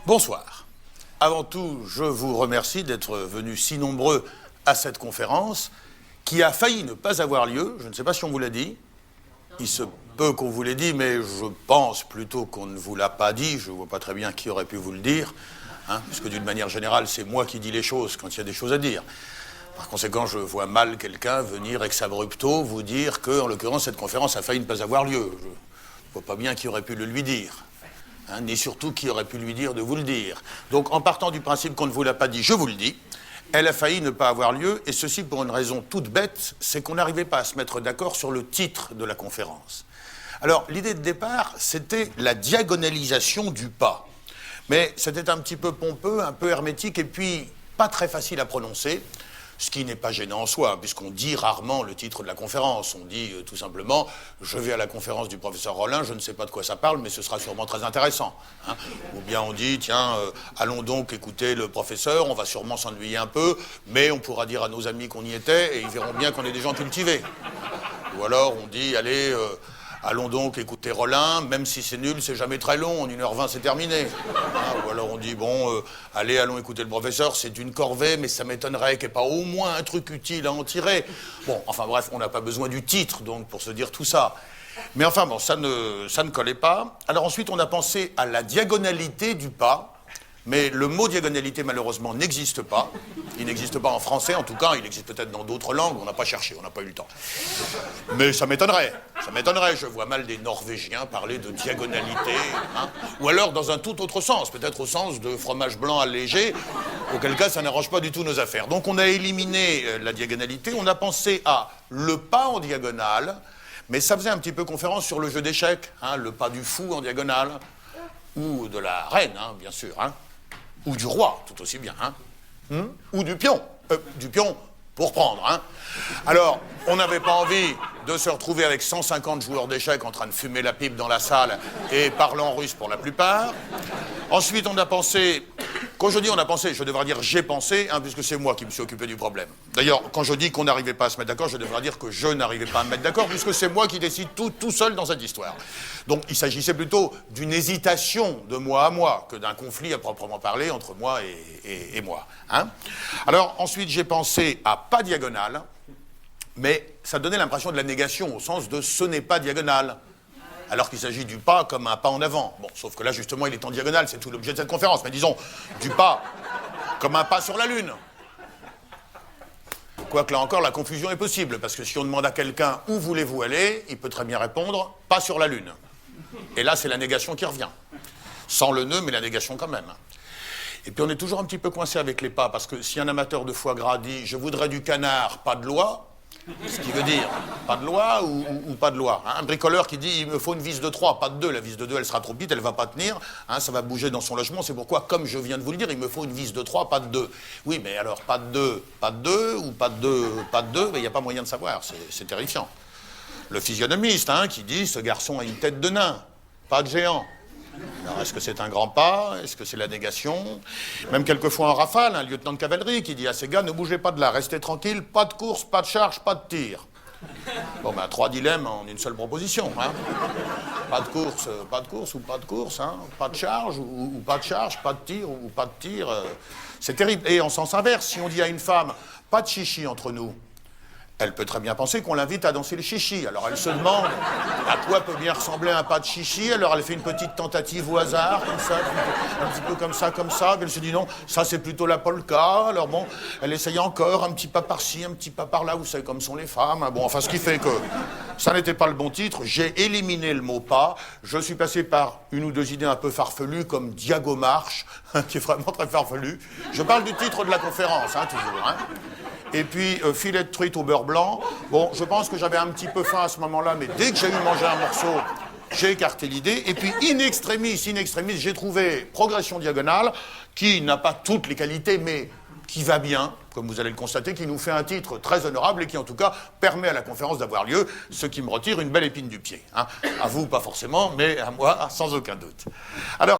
Bonsoir. Avant tout, je vous remercie d'être venus si nombreux à cette conférence qui a failli ne pas avoir lieu. Je ne sais pas si on vous l'a dit. Il se peut qu'on vous l'ait dit, mais je pense plutôt qu'on ne vous l'a pas dit. Je ne vois pas très bien qui aurait pu vous le dire, puisque d'une manière générale, c'est moi qui dis les choses quand il y a des choses à dire. Par conséquent, je vois mal quelqu'un venir ex abrupto vous dire que, en l'occurrence, cette conférence a failli ne pas avoir lieu. Je ne vois pas bien qui aurait pu le lui dire. Ni surtout qui aurait pu lui dire de vous le dire. Donc, en partant du principe qu'on ne vous l'a pas dit, je vous le dis, elle a failli ne pas avoir lieu, et ceci pour une raison toute bête, c'est qu'on n'arrivait pas à se mettre d'accord sur le titre de la conférence. Alors, l'idée de départ, c'était la diagonalisation du pas. Mais c'était un petit peu pompeux, un peu hermétique, et puis pas très facile à prononcer, ce qui n'est pas gênant en soi, puisqu'on dit rarement le titre de la conférence. On dit tout simplement « Je vais à la conférence du professeur Rollin, je ne sais pas de quoi ça parle, mais ce sera sûrement très intéressant. » Ou bien on dit « Tiens, allons donc écouter le professeur, on va sûrement s'ennuyer un peu, mais on pourra dire à nos amis qu'on y était, et ils verront bien qu'on est des gens cultivés. » Ou alors on dit « Allez... allons donc écouter Rollin, même si c'est nul, c'est jamais très long, en 1h20 c'est terminé. » Ou alors on dit, bon, allez, allons écouter le professeur, c'est une corvée, mais ça m'étonnerait qu'il n'y ait pas au moins un truc utile à en tirer. Bon, enfin bref, on n'a pas besoin du titre, donc, pour se dire tout ça. Mais enfin, bon, ça ne collait pas. Alors ensuite, on a pensé à la diagonalité du pas, mais le mot diagonalité, malheureusement, n'existe pas. Il n'existe pas en français, en tout cas, il existe peut-être dans d'autres langues, on n'a pas cherché, on n'a pas eu le temps. Mais ça m'étonnerait, je vois mal des Norvégiens parler de diagonalité, ou alors dans un tout autre sens, peut-être au sens de fromage blanc allégé, auquel cas ça n'arrange pas du tout nos affaires. Donc on a éliminé la diagonalité, on a pensé à le pas en diagonale, mais ça faisait un petit peu conférence sur le jeu d'échecs, le pas du fou en diagonale, ou de la reine, bien sûr, ou du roi, tout aussi bien, ou du pion pour prendre, Alors, on n'avait pas envie de se retrouver avec 150 joueurs d'échecs en train de fumer la pipe dans la salle et parlant russe pour la plupart. Ensuite, on a pensé... Quand je dis on a pensé, je devrais dire j'ai pensé, puisque c'est moi qui me suis occupé du problème. D'ailleurs, quand je dis qu'on n'arrivait pas à se mettre d'accord, je devrais dire que je n'arrivais pas à me mettre d'accord, puisque c'est moi qui décide tout seul dans cette histoire. Donc, il s'agissait plutôt d'une hésitation de moi à moi, que d'un conflit à proprement parler entre moi et moi. Alors, ensuite, j'ai pensé à pas diagonale, mais ça donnait l'impression de la négation, au sens de ce n'est pas diagonal. Alors qu'il s'agit du pas comme un pas en avant. Bon, sauf que là, justement, il est en diagonale, c'est tout l'objet de cette conférence. Mais disons, du pas comme un pas sur la Lune. Quoique là encore, la confusion est possible, parce que si on demande à quelqu'un où voulez-vous aller, il peut très bien répondre pas sur la Lune. Et là, c'est la négation qui revient. Sans le nœud, mais la négation quand même. Et puis on est toujours un petit peu coincé avec les pas, parce que si un amateur de foie gras dit « je voudrais du canard, pas de loi », ce qui veut dire pas de loi ou pas de loi. Un bricoleur qui dit il me faut une vis de 3, pas de 2. La vis de 2, elle sera trop petite, elle ne va pas tenir. Ça va bouger dans son logement. C'est pourquoi, comme je viens de vous le dire, il me faut une vis de 3, pas de 2. Oui, mais alors pas de 2 ou pas de 2, pas de 2, mais il n'y a pas moyen de savoir. C'est terrifiant. Le physionomiste qui dit ce garçon a une tête de nain, pas de géant. Alors, est-ce que c'est un grand pas? Est-ce que c'est la négation? Même quelquefois en rafale, un lieutenant de cavalerie qui dit à ses gars, ne bougez pas de là, restez tranquille, pas de course, pas de charge, pas de tir. Bon, 3 dilemmes en une seule proposition. Pas de course ou pas de course, pas de charge ou pas de charge, pas de tir ou pas de tir. C'est terrible. Et en sens inverse, si on dit à une femme, pas de chichi entre nous, elle peut très bien penser qu'on l'invite à danser le chichi. Alors elle se demande à quoi peut bien ressembler un pas de chichi. Alors elle fait une petite tentative au hasard, comme ça, un petit peu comme ça. Puis elle se dit non, ça c'est plutôt la polka. Alors bon, elle essaye encore, un petit pas par-ci, un petit pas par-là. Vous savez comme sont les femmes. Bon, enfin ce qui fait que ça n'était pas le bon titre. J'ai éliminé le mot pas. Je suis passé par une ou deux idées un peu farfelues, comme Diagomarche, qui est vraiment très farfelu. Je parle du titre de la conférence, toujours. Et puis, filet de truite au beurre blanc. Bon, je pense que j'avais un petit peu faim à ce moment-là, mais dès que j'ai eu mangé un morceau, j'ai écarté l'idée. Et puis, in extremis, j'ai trouvé Progression diagonale, qui n'a pas toutes les qualités, mais qui va bien, comme vous allez le constater, qui nous fait un titre très honorable et qui, en tout cas, permet à la conférence d'avoir lieu, ce qui me retire une belle épine du pied. À vous, pas forcément, mais à moi, sans aucun doute. Alors,